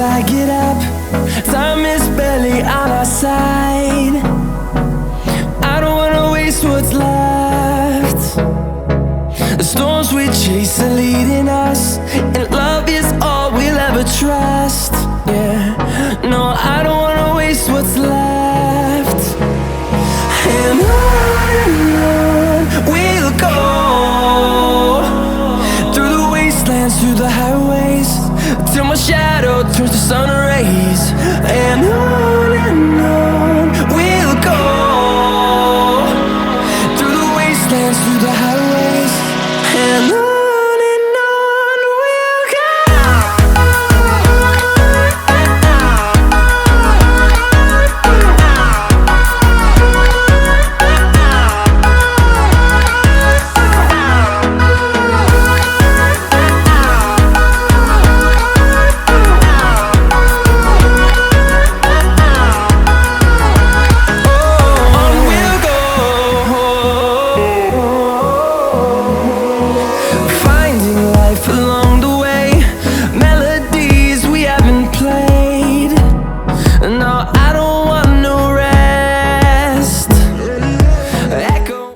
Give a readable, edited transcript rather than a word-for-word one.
I get up, time is barely on our side. I don't wanna waste what's left. The storms we chase are leading us, and love is all we'll ever trust. Yeah, no, I don't wanna waste what's left.